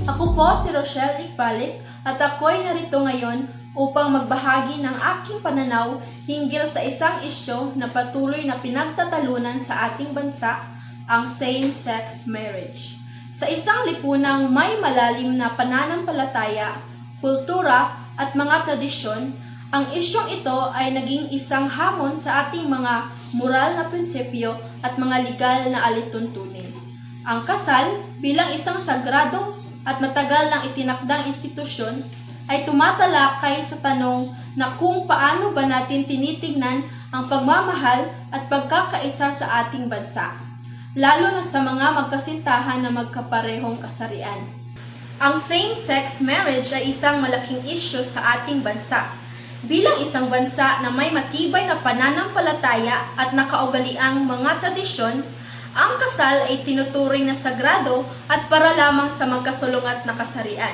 Ako po si Rochelle Ikbalik at ako'y narito ngayon upang magbahagi ng aking pananaw hinggil sa isang isyu na patuloy na pinagtatalunan sa ating bansa, ang same-sex marriage. Sa isang lipunang may malalim na pananampalataya, kultura at mga tradisyon, ang isyong ito ay naging isang hamon sa ating mga moral na prinsipyo at mga legal na alituntunin. Ang kasal bilang isang sagrado at matagal nang itinakdang institusyon ay tumatalakay sa tanong na kung paano ba natin tinitingnan ang pagmamahal at pagkakaisa sa ating bansa, lalo na sa mga magkasintahan na magkaparehong kasarian. Ang same-sex marriage ay isang malaking isyu sa ating bansa. Bilang isang bansa na may matibay na pananampalataya at nakaugaliang mga tradisyon, ang kasal ay tinuturing na sagrado at para lamang sa magkasulungat na kasarian.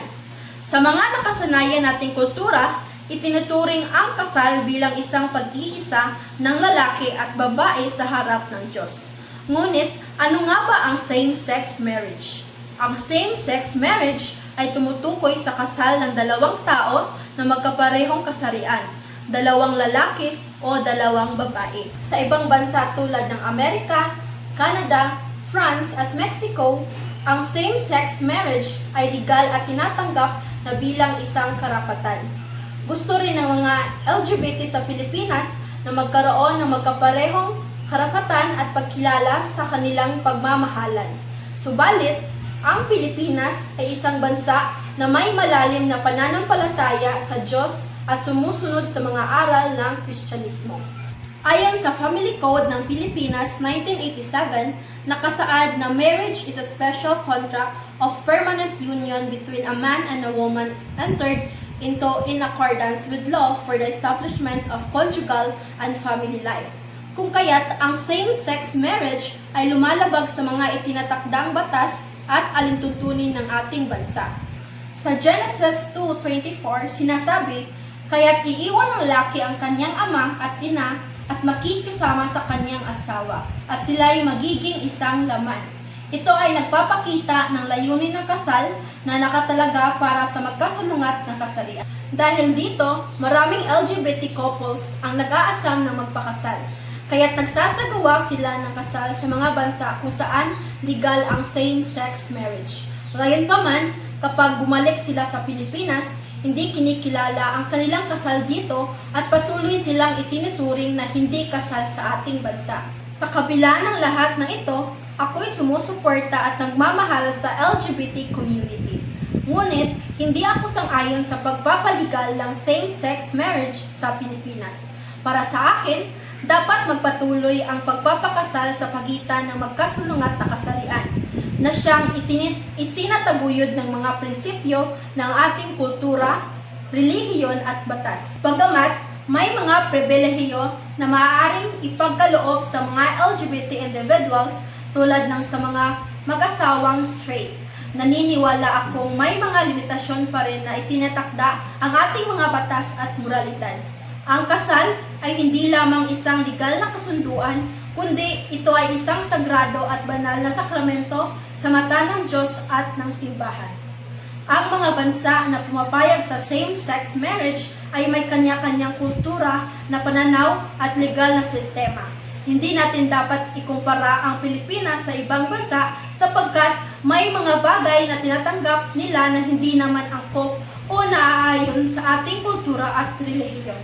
Sa mga nakasanayan nating kultura, itinuturing ang kasal bilang isang pag-iisa ng lalaki at babae sa harap ng Diyos. Ngunit, ano nga ba ang same-sex marriage? Ang same-sex marriage ay tumutukoy sa kasal ng dalawang tao na magkaparehong kasarian, dalawang lalaki o dalawang babae. Sa ibang bansa tulad ng Amerika, Canada, France at Mexico, ang same-sex marriage ay legal at tinatanggap na bilang isang karapatan. Gusto rin ng mga LGBT sa Pilipinas na magkaroon ng magkaparehong karapatan at pagkilala sa kanilang pagmamahalan. Subalit, ang Pilipinas ay isang bansa na may malalim na pananampalataya sa Diyos at sumusunod sa mga aral ng Kristyanismo. Ayon sa Family Code ng Pilipinas 1987, nakasaad na marriage is a special contract of permanent union between a man and a woman entered into in accordance with law for the establishment of conjugal and family life. Kung kaya't ang same-sex marriage ay lumalabag sa mga itinatakdang batas at alintuntunin ng ating bansa. Sa Genesis 2:24, sinasabi, kaya't iiwan ng lalaki ang kanyang ama at ina at makikisama sa kanyang asawa, at sila'y magiging isang laman. Ito ay nagpapakita ng layunin ng kasal na nakatalaga para sa magkasalungat na kasarian. Dahil dito, maraming LGBT couples ang nag-aasam na magpakasal. Kaya't nagsasagawa sila ng kasal sa mga bansa kung saan legal ang same-sex marriage. Gayunpaman, kapag bumalik sila sa Pilipinas, hindi kinikilala ang kanilang kasal dito at patuloy silang itinuturing na hindi kasal sa ating bansa. Sa kabila ng lahat ng ito, ako'y sumusuporta at nagmamahal sa LGBT community. Ngunit, hindi ako sang-ayon sa pagpapaligal ng same-sex marriage sa Pilipinas. Para sa akin, dapat magpatuloy ang pagpapakasal sa pagitan ng magkasulungat na kasarian na siyang itinataguyod ng mga prinsipyo ng ating kultura, relihiyon at batas. Bagamat may mga pribilehiyo na maaaring ipagkaloob sa mga LGBT individuals tulad ng sa mga mag-asawang straight, naniniwala akong may mga limitasyon pa rin na itinatakda ang ating mga batas at moralidad. Ang kasal ay hindi lamang isang legal na kasunduan, kundi ito ay isang sagrado at banal na sakramento sa mata ng Diyos at ng simbahan. Ang mga bansa na pumapayag sa same-sex marriage ay may kanya-kanyang kultura na pananaw at legal na sistema. Hindi natin dapat ikumpara ang Pilipinas sa ibang bansa sapagkat may mga bagay na tinatanggap nila na hindi naman angkop o naaayon sa ating kultura at relihiyon.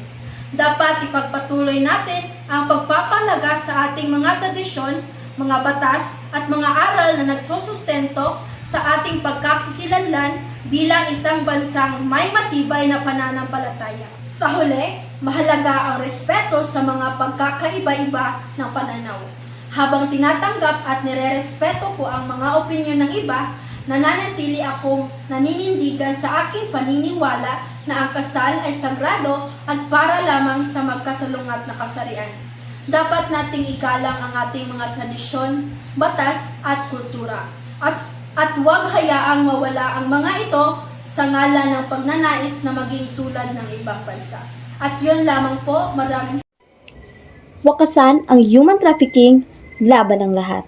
Dapat ipagpatuloy natin ang pagpapalaga sa ating mga tradisyon, mga batas at mga aral na nagsusustento sa ating pagkakakilanlan bilang isang bansang may matibay na pananampalataya. Sa huli, mahalaga ang respeto sa mga pagkakaiba-iba ng pananaw. Habang tinatanggap at nirerespeto ko ang mga opinyon ng iba, nananatili akong naninindigan sa aking paniniwala na ang kasal ay sagrado at para lamang sa magkasalungat na kasarian. Dapat nating igalang ang ating mga tradisyon, batas at kultura. At huwag hayaang mawala ang mga ito sa ngalan ng pagnanais na maging tulad ng ibang bansa. At yun lamang po, maraming Wakasan ang human trafficking laban ng lahat.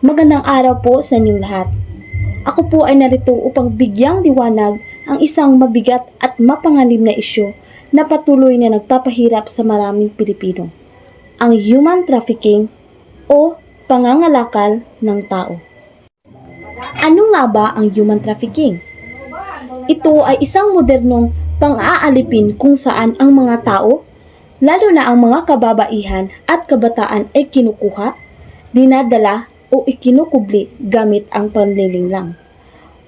Magandang araw po sa inyong lahat. Ako po ay narito upang bigyang liwanag ang isang mabigat at mapanganib na isyu na patuloy na nagpapahirap sa maraming Pilipino. Ang human trafficking o pangangalakal ng tao. Ano nga ba ang human trafficking? Ito ay isang modernong pang-aalipin kung saan ang mga tao, lalo na ang mga kababaihan at kabataan ay kinukuha, dinadala o ikinukubli gamit ang panlilinglang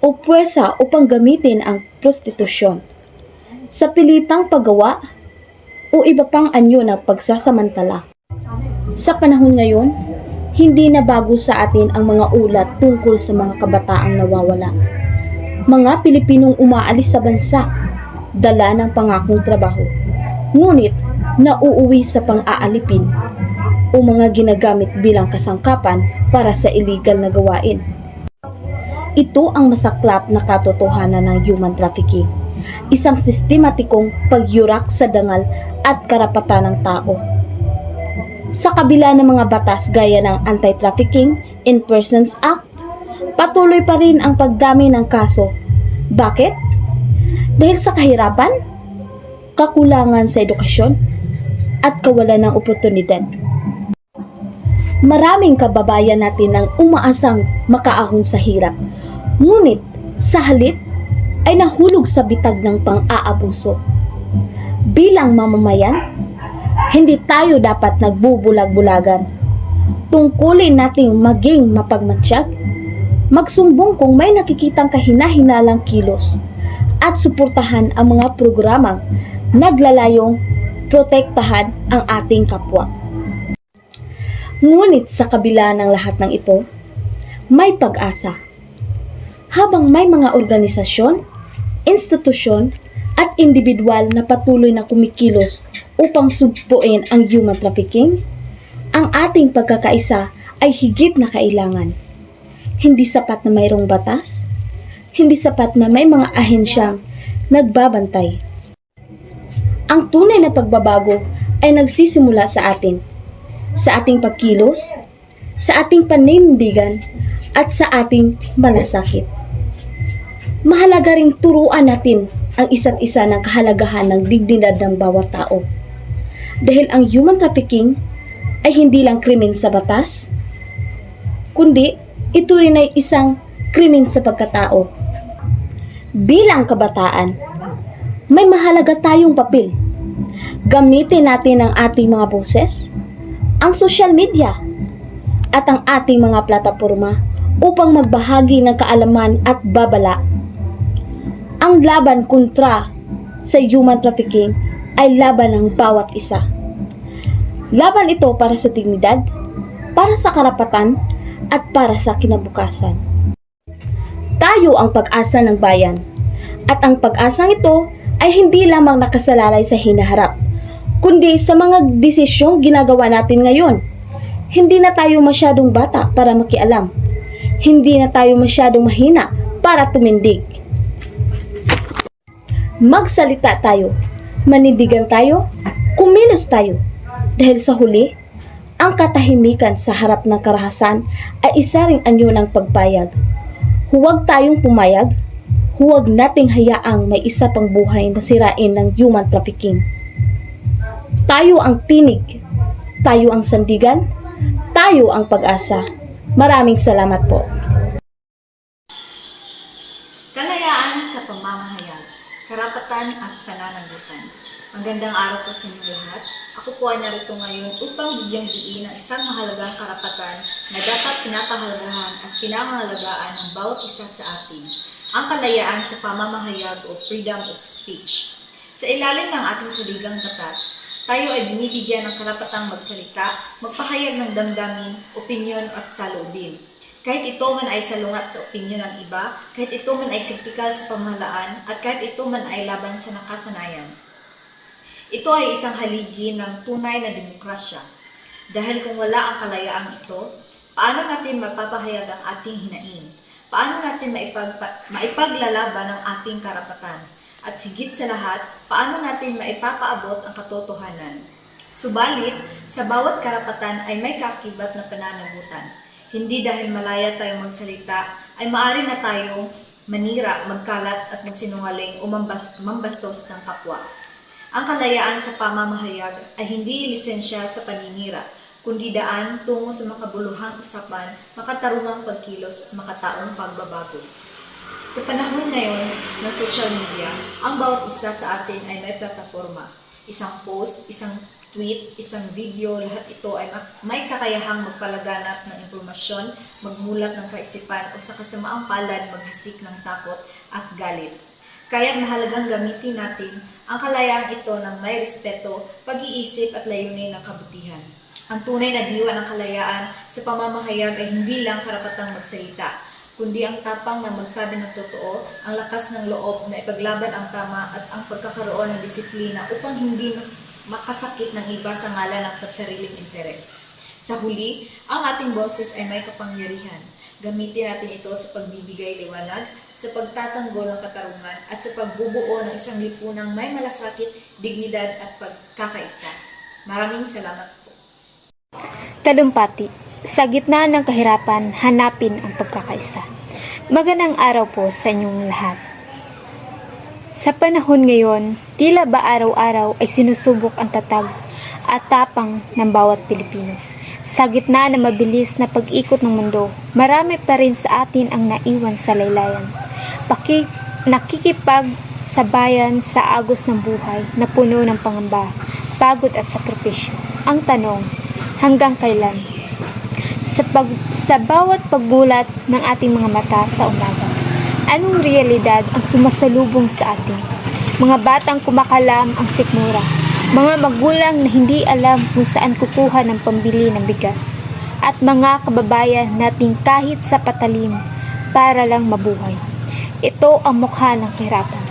o puwersa upang gamitin ang prostitusyon sa pilitang paggawa o iba pang anyo ng pagsasamantala. Sa panahon ngayon, hindi na bago sa atin ang mga ulat tungkol sa mga kabataang nawawala. Mga Pilipinong umaalis sa bansa, dala ng pangakong trabaho, ngunit nauuwi sa pang-aalipin o mga ginagamit bilang kasangkapan para sa illegal na gawain. Ito ang masaklap na katotohanan ng human trafficking, isang sistematikong pagyurak sa dangal at karapatan ng tao. Sa kabila ng mga batas gaya ng Anti-Trafficking in Persons Act, patuloy pa rin ang pagdami ng kaso. Bakit? Dahil sa kahirapan, kakulangan sa edukasyon, at kawalan ng oportunidad. Maraming kababayan natin ang umaasang makaahon sa hirap, ngunit sa halip ay nahulog sa bitag ng pang-aabuso. Bilang mamamayan, hindi tayo dapat nagbubulag-bulagan. Tungkulin nating maging mapagmatsyag, magsumbong kung may nakikitang kahina-hinalang kilos, at suportahan ang mga programang naglalayong protektahan ang ating kapwa. Ngunit sa kabila ng lahat ng ito, may pag-asa. Habang may mga organisasyon, institusyon, at individual na patuloy na kumikilos upang sugpuin ang human trafficking, ang ating pagkakaisa ay higit na kailangan. Hindi sapat na mayroong batas, hindi sapat na may mga ahensyang nagbabantay. Ang tunay na pagbabago ay nagsisimula sa atin, sa ating pagkilos, sa ating panindigan, at sa ating malasakit. Mahalaga ring turuan natin ang isa't isa ng kahalagahan ng dignidad ng bawat tao. Dahil ang human trafficking ay hindi lang krimen sa batas, kundi ito rin ay isang krimen sa pagkatao. Bilang kabataan, may mahalaga tayong papel. Gamitin natin ang ating mga boses, ang social media, at ang ating mga plataporma upang magbahagi ng kaalaman at babala. Ang laban kontra sa human trafficking ay laban ng bawat isa. Laban ito para sa dignidad, para sa karapatan, at para sa kinabukasan. Tayo ang pag-asa ng bayan, at ang pag-asang ito ay hindi lamang nakasalalay sa hinaharap, kundi sa mga desisyong ginagawa natin ngayon. Hindi na tayo masyadong bata para makialam. Hindi na tayo masyadong mahina para tumindig. Magsalita tayo, manindigan tayo, kumilos tayo. Dahil sa huli, ang katahimikan sa harap ng karahasan ay isa ring anyo ng pagpayag. Huwag tayong pumayag, huwag nating hayaang may isa pang buhay na sirain ng human trafficking. Tayo ang tinig, tayo ang sandigan, tayo ang pag-asa. Maraming salamat po. Kalayaan sa pamamahayag, karapatan at pananagutan. Magandang araw po sa inyo lahat. Ako po ay narito ngayon upang bigyang diin ang isang mahalagang karapatan na dapat pinapahalagahan at pinangangalagaan ng bawat isa sa atin, ang kalayaan sa pamamahayag o freedom of speech. Sa ilalim ng ating saligang batas, tayo ay binibigyan ng karapatang magsalita, magpahayag ng damdamin, opinyon at saloobin. Kahit ito man ay salungat sa opinyon ng iba, kahit ito man ay kritikal sa pamahalaan, at kahit ito man ay laban sa nakasanayan. Ito ay isang haligi ng tunay na demokrasya. Dahil kung wala ang kalayaang ito, paano natin mapapahayag ang ating hinaing? Paano natin maipaglalaban ang ating karapatan? At higit sa lahat, paano natin maipapaabot ang katotohanan? Subalit, sa bawat karapatan ay may kaakibat na pananagutan. Hindi dahil malaya tayo magsalita, ay maaari na tayong manira, magkalat at magsinungaling o mambastos ng kapwa. Ang kalayaan sa pamamahayag ay hindi lisensya sa paninira, kundi daan tungo sa makabuluhang usapan, makatarungang pagkilos at makataong pagbabago. Sa panahon ngayon ng social media, ang bawat isa sa atin ay may plataforma. Isang post, isang tweet, isang video, lahat ito ay may kakayahang magpalaganap ng impormasyon, magmulat ng kaisipan o sa kasamaang palad maghasik ng takot at galit. Kaya't mahalagang gamitin natin ang kalayaang ito ng may respeto, pag-iisip at layunin ng kabutihan. Ang tunay na diwa ng kalayaan sa pamamahayag ay hindi lang karapatang magsalita, kundi ang tapang na magsabi ng totoo, ang lakas ng loob na ipaglaban ang tama at ang pagkakaroon ng disiplina upang hindi makasakit ng iba sa ngalan ng pansariling interes. Sa huli, ang ating boses ay may kapangyarihan. Gamitin natin ito sa pagbibigay liwanag, sa pagtatanggol ng katarungan at sa pagbubuo ng isang lipunang may malasakit, dignidad at pagkakaisa. Maraming salamat po. Talumpati. Sa gitna ng kahirapan, hanapin ang pagkakaisa. Magandang araw po sa inyong lahat. Sa panahon ngayon, tila ba araw-araw ay sinusubok ang tatag at tapang ng bawat Pilipino. Sa gitna ng mabilis na pag-ikot ng mundo, marami pa rin sa atin ang naiwan sa laylayan. Nakikipagsabayan sa agos ng buhay na puno ng pangamba, pagod at sakripisyo. Ang tanong, hanggang kailan? Sa bawat pagmulat ng ating mga mata sa umaga, anong realidad ang sumasalubong sa atin? Mga batang kumakalam ang sikmura, mga magulang na hindi alam kung saan kukuha ng pambili ng bigas, at mga kababayan nating kahit sa patalim para lang mabuhay. Ito ang mukha ng kahirapan,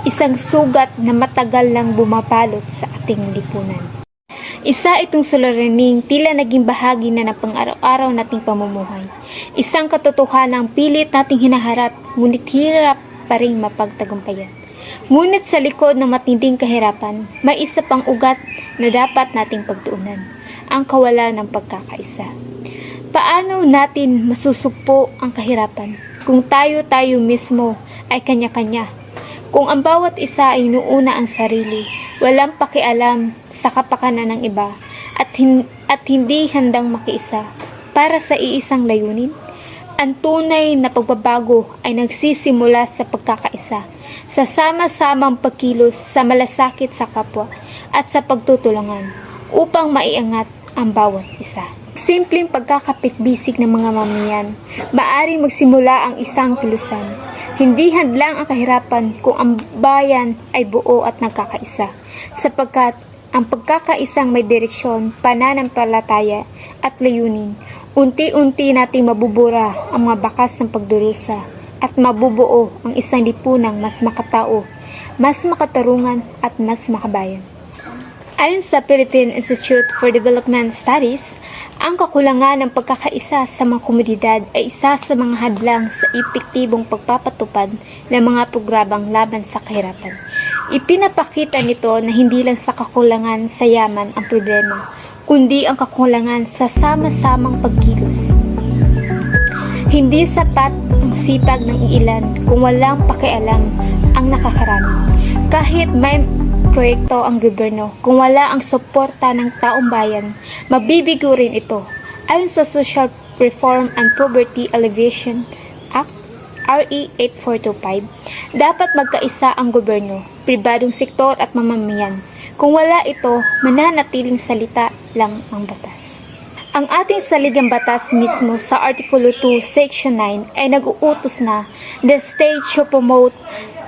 isang sugat na matagal lang bumapalot sa ating lipunan. Isa itong suliraning tila naging bahagi na ng pang-araw-araw nating pamumuhay. Isang katotohanang pilit nating hinaharap, ngunit hirap pa rin mapagtagumpayan. Ngunit sa likod ng matinding kahirapan, may isa pang ugat na dapat nating pagtuunan, ang kawalan ng pagkakaisa. Paano natin masusugpo ang kahirapan kung tayo mismo ay kanya-kanya? Kung ang bawat isa ay inuuna ang sarili, walang pakialam sa kapakanan ng iba at hindi handang makiisa para sa iisang layunin, ang tunay na pagbabago ay nagsisimula sa pagkakaisa, sa sama-samang pagkilos sa malasakit sa kapwa at sa pagtutulungan upang maiangat ang bawat isa. Simpleng pagkakapit-bisig ng mga mamayan, maaring magsimula ang isang kilusan. Hindi hadlang ang kahirapan kung ang bayan ay buo at nagkakaisa, sapagkat ang pagkakaisang may direksyon, pananampalataya at layunin, unti-unti nating mabubura ang mga bakas ng pagdurusa at mabubuo ang isang lipunang mas makatao, mas makatarungan at mas makabayan. Ayon sa Philippine Institute for Development Studies, ang kakulangan ng pagkakaisa sa mga komunidad ay isa sa mga hadlang sa epektibong pagpapatupad ng mga programang laban sa kahirapan. Ipinapakita nito na hindi lang sa kakulangan sa yaman ang problema, kundi ang kakulangan sa sama-samang pagkilos. Hindi sapat ang sipag ng ilan kung walang pakialam ang nakakarami. Kahit may proyekto ang gobyerno, kung wala ang suporta ng taong bayan, mabibigo rin ito. Ayon sa Social Reform and Poverty Alleviation Act, RE 8425, dapat magkaisa ang gobyerno, pribadong sektor at mamamayan. Kung wala ito, mananatiling salita lang ang batas. Ang ating saligang batas mismo sa Artikulo 2, Section 9 ay nag-uutos na the state should promote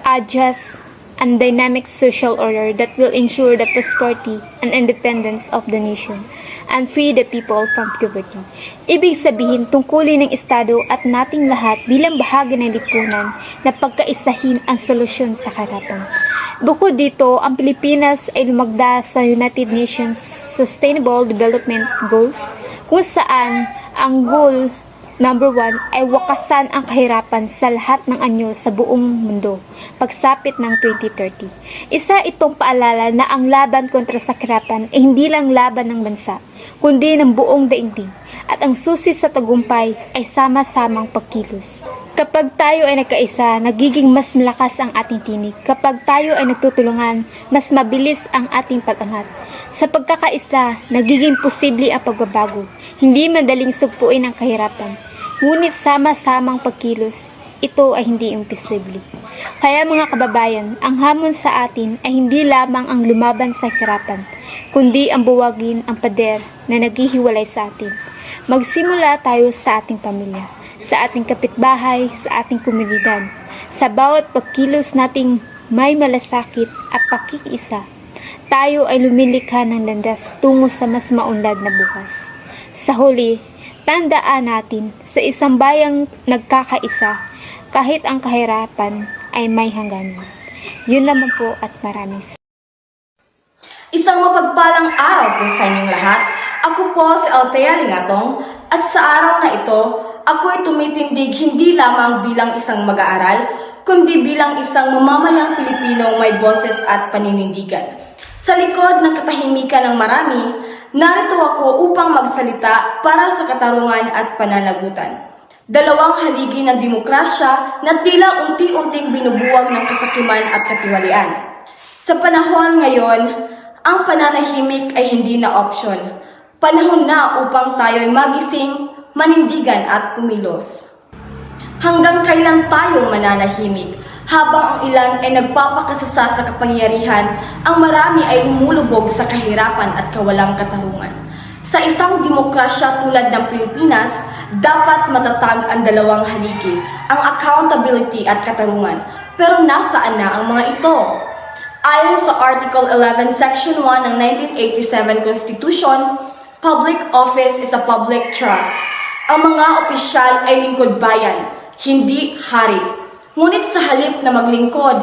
a just and dynamic social order that will ensure the prosperity and independence of the nation and free the people from poverty. Ibig sabihin, tungkulin ng Estado at nating lahat bilang bahagi ng lipunan na pagkaisahin ang solusyon sa kahirapan. Bukod dito, ang Pilipinas ay lumagda sa United Nations Sustainable Development Goals, kung saan ang goal number 1 ay wakasan ang kahirapan sa lahat ng anyo sa buong mundo pagsapit ng 2030. Isa itong paalala na ang laban kontra sa kahirapan ay hindi lang laban ng bansa, kundi ng buong daigdig. at ang susi sa tagumpay ay sama-samang pagkilos. Kapag tayo ay nagkaisa, nagiging mas malakas ang ating tinig. Kapag tayo ay nagtutulungan, mas mabilis ang ating pag-angat. Sa pagkakaisa, nagiging posible ang pagbabago. Hindi madaling sugpuin ang kahirapan. Ngunit sama-samang pagkilos, ito ay hindi imposible. Kaya mga kababayan, ang hamon sa atin ay hindi lamang ang lumaban sa hirapan, kundi ang buwagin ang pader na naghihiwalay sa atin. Magsimula tayo sa ating pamilya, sa ating kapitbahay, sa ating komunidad. Sa bawat pagkilos nating may malasakit at pakikiisa, tayo ay lumilikha ng landas tungo sa mas maunlad na bukas. Sa huli, tandaan natin sa isang bayang nagkakaisa, kahit ang kahirapan ay may hangganan. Yun lamang po at maraming Isang mapagpalang araw po sa inyong lahat. Ako po si Althea Lingatong at sa araw na ito, ako ay tumitindig hindi lamang bilang isang mag-aaral, kundi bilang isang mamamayang Pilipinong may boses at paninindigan. Sa likod ng katahimikan ng marami, narito ako upang magsalita para sa katarungan at pananagutan. Dalawang haligi ng demokrasya na tila unti-unting binubuwag ng kasakiman at katiwalian. Sa panahon ngayon, ang pananahimik ay hindi na opsyon. Panahon na upang tayo'y magising, manindigan at kumilos. Hanggang kailan tayong mananahimik? Habang ang ilan ay nagpapakasasa sa kapangyarihan, ang marami ay lumulubog sa kahirapan at kawalang katarungan. Sa isang demokrasya tulad ng Pilipinas, dapat matatag ang dalawang haligi, ang accountability at katarungan. Pero nasaan na ang mga ito? Ayon sa Article 11, Section 1 ng 1987 Constitution, public office is a public trust. Ang mga opisyal ay lingkod bayan, hindi hari. Ngunit sa halip na maglingkod,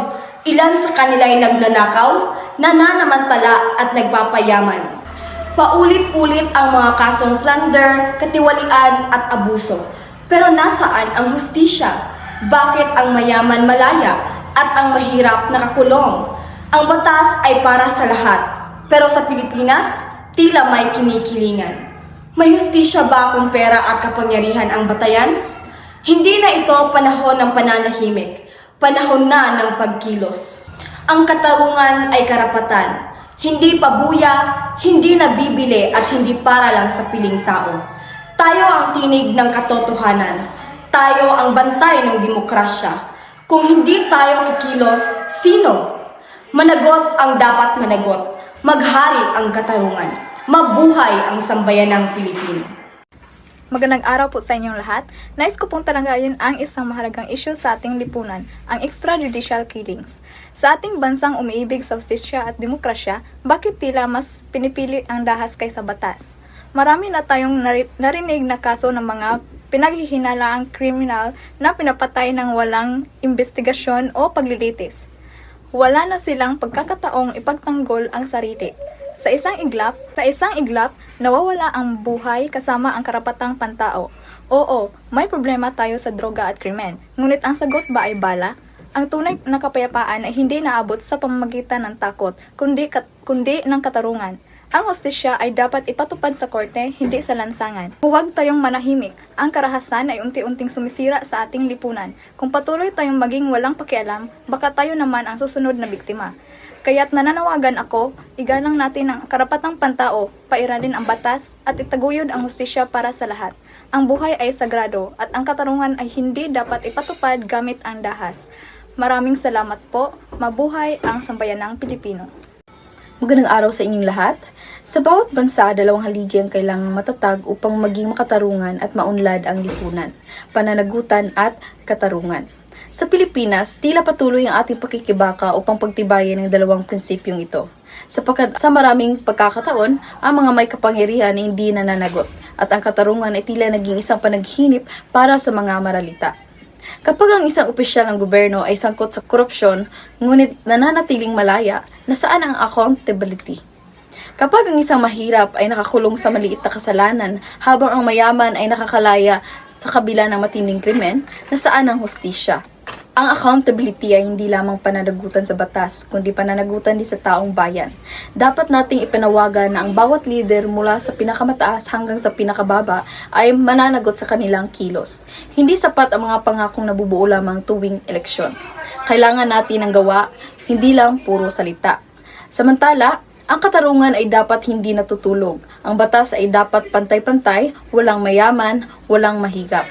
ilan sa kanila ay nagnanakaw, nananamantala at nagpapayaman. Paulit-ulit ang mga kasong plunder, katiwalian at abuso. Pero nasaan ang hustisya? Bakit ang mayaman malaya at ang mahirap nakakulong? Ang batas ay para sa lahat, pero sa Pilipinas, tila may kinikilingan. May hustisya ba kung pera at kapangyarihan ang batayan? Hindi na ito panahon ng pananahimik, panahon na ng pagkilos. Ang katarungan ay karapatan, hindi pabuya, hindi nabibili at hindi para lang sa piling tao. Tayo ang tinig ng katotohanan, tayo ang bantay ng demokrasya. Kung hindi tayo kikilos, sino? Managot ang dapat managot, maghari ang katarungan, mabuhay ang sambayanang Pilipino. Magandang araw po sa inyong lahat. Nais ko pong talanghayin ang isang mahalagang issue sa ating lipunan, ang extrajudicial killings. Sa ating bansang umiibig sa hustisya at demokrasya, bakit tila mas pinipili ang dahas kaysa batas? Marami na tayong narinig na kaso ng mga pinaghihinalaang kriminal na pinapatay ng walang investigasyon o paglilitis. Wala na silang pagkakataong ipagtanggol ang sarili. Sa isang iglap, nawawala ang buhay kasama ang karapatang pantao. Oo, may problema tayo sa droga at krimen. Ngunit ang sagot ba ay bala? Ang tunay na kapayapaan ay hindi naabot sa pamamagitan ng takot, kundi ng katarungan. Ang hustisya ay dapat ipatupad sa korte, hindi sa lansangan. Huwag tayong manahimik. Ang karahasan ay unti-unting sumisira sa ating lipunan. Kung patuloy tayong maging walang pakialam, baka tayo naman ang susunod na biktima. Kaya't nananawagan ako, igalang natin ang karapatang pantao, pairalin ang batas, at itaguyod ang hustisya para sa lahat. Ang buhay ay sagrado, at ang katarungan ay hindi dapat ipatupad gamit ang dahas. Maraming salamat po. Mabuhay ang sambayanang Pilipino. Magandang araw sa inyong lahat. Sa bawat bansa, dalawang haligi ang kailangang matatag upang maging makatarungan at maunlad ang lipunan, pananagutan at katarungan. Sa Pilipinas, tila patuloy ang ating pakikibaka upang pagtibayin ang dalawang prinsipyong ito. Sapagkat sa maraming pagkakataon, ang mga may kapangyarihan ay hindi nananagot at ang katarungan ay tila naging isang panaghinip para sa mga maralita. Kapag ang isang opisyal ng gobyerno ay sangkot sa korupsyon, ngunit nananatiling malaya, nasaan ang accountability? Kapag ang isang mahirap ay nakakulong sa maliit na kasalanan, habang ang mayaman ay nakakalaya sa kabila ng matinding krimen, nasaan ang hustisya? Ang accountability ay hindi lamang pananagutan sa batas, kundi pananagutan din sa taong bayan. Dapat nating ipanawagan na ang bawat leader mula sa pinakamataas hanggang sa pinakababa ay mananagot sa kanilang kilos. Hindi sapat ang mga pangakong nabubuo lamang tuwing eleksyon. Kailangan natin ng gawa, hindi lang puro salita. Samantala, ang katarungan ay dapat hindi natutulog. Ang batas ay dapat pantay-pantay, walang mayaman, walang mahigap.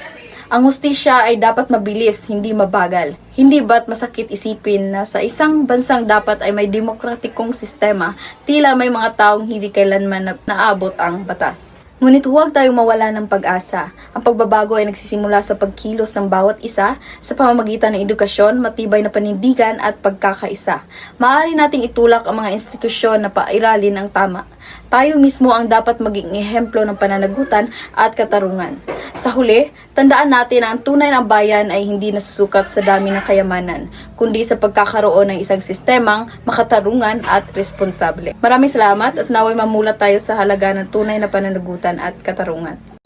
Ang hustisya ay dapat mabilis, hindi mabagal. Hindi ba't masakit isipin na sa isang bansang dapat ay may demokratikong sistema, tila may mga taong hindi kailanman naabot ang batas. Ngunit huwag tayong mawala ng pag-asa. Ang pagbabago ay nagsisimula sa pagkilos ng bawat isa sa pamamagitan ng edukasyon, matibay na panindigan at pagkakaisa. Maaari nating itulak ang mga institusyon na pairalin ang tama. Tayo mismo ang dapat maging ehemplo ng pananagutan at katarungan. Sa huli, tandaan natin na ang tunay ng bayan ay hindi nasusukat sa dami ng kayamanan, kundi sa pagkakaroon ng isang sistemang makatarungan at responsable. Maraming salamat at naway mamulat tayo sa halaga ng tunay na pananagutan at katarungan.